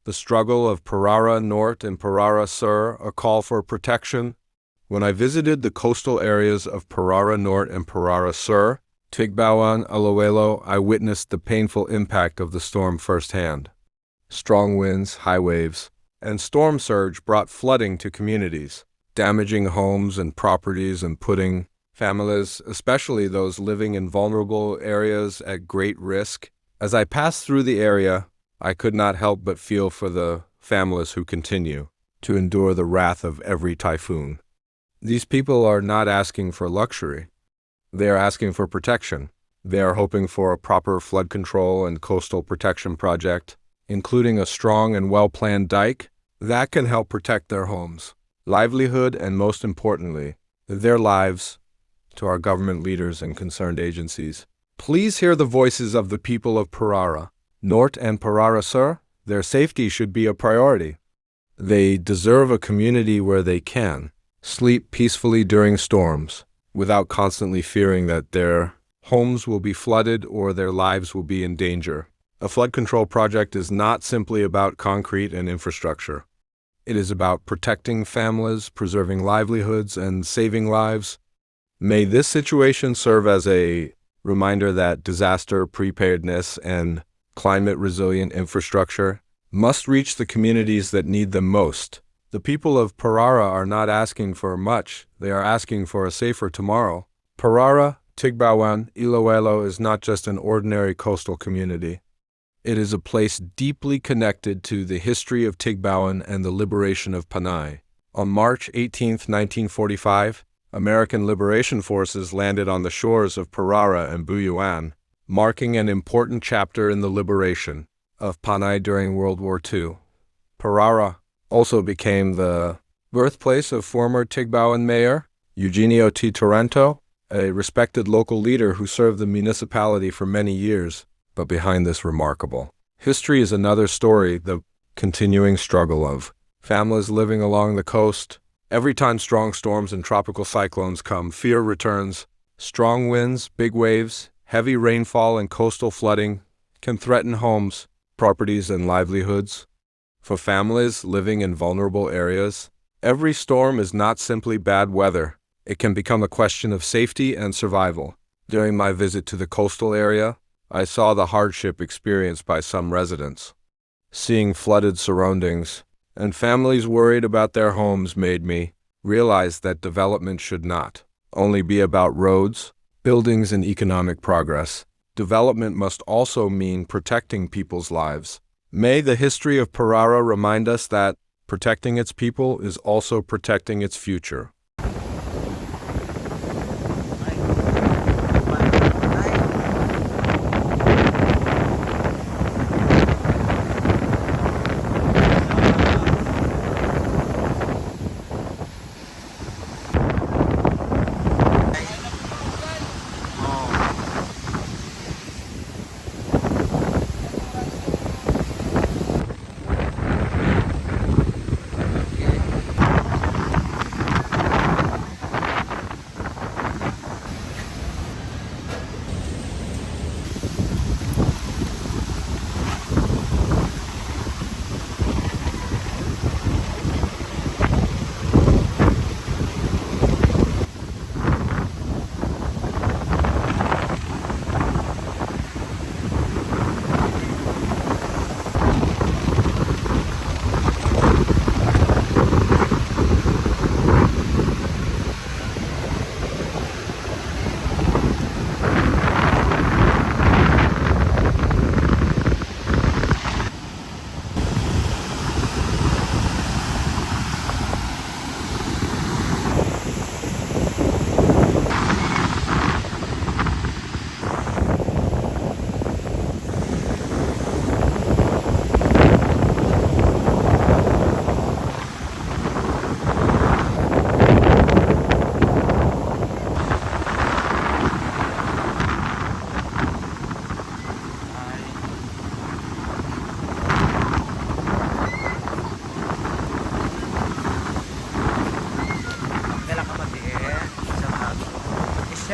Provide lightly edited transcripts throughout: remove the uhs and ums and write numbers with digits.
The struggle of Parara Norte and Parara Sur, a call for protection. When I visited the coastal areas of Parara Norte and Parara Sur, Tigbawan, Iloilo, I witnessed the painful impact of the storm firsthand. Strong winds, high waves, and storm surge brought flooding to communities, damaging homes and properties and putting families, especially those living in vulnerable areas, at great risk. As I passed through the area, I could not help but feel for the families who continue to endure the wrath of every typhoon. These people are not asking for luxury. They are asking for protection. They are hoping for a proper flood control and coastal protection project, including a strong and well-planned dike that can help protect their homes, livelihood, and most importantly, their lives. To our government leaders and concerned agencies, please hear the voices of the people of Parara Norte and Parara Sur. Their safety should be a priority. They deserve a community where they can sleep peacefully during storms without constantly fearing that their homes will be flooded or their lives will be in danger. A flood control project is not simply about concrete and infrastructure. It is about protecting families, preserving livelihoods, and saving lives. May this situation serve as a reminder that disaster preparedness and climate-resilient infrastructure must reach the communities that need them most. The people of Parara are not asking for much. They are asking for a safer tomorrow. Parara, Tigbawan, Iloilo is not just an ordinary coastal community. It is a place deeply connected to the history of Tigbawan and the liberation of Panay. On March 18, 1945, American liberation forces landed on the shores of Parara and Buyuan, marking an important chapter in the liberation of Panay during World War II. Parara also became the birthplace of former Tigbawan Mayor Eugenio T. Torrento, a respected local leader who served the municipality for many years. But behind this remarkable history is another story, the continuing struggle of families living along the coast. Every time strong storms and tropical cyclones come, fear returns. Strong winds, big waves, heavy rainfall, and coastal flooding can threaten homes, properties, and livelihoods. For families living in vulnerable areas, every storm is not simply bad weather. It can become a question of safety and survival. During my visit to the coastal area, I saw the hardship experienced by some residents. Seeing flooded surroundings and families worried about their homes made me realize that development should not only be about roads, buildings, and economic progress. Development must also mean protecting people's lives. May the history of Parara remind us that protecting its people is also protecting its future.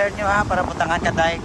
I-share nyo ha para putangan ka dahil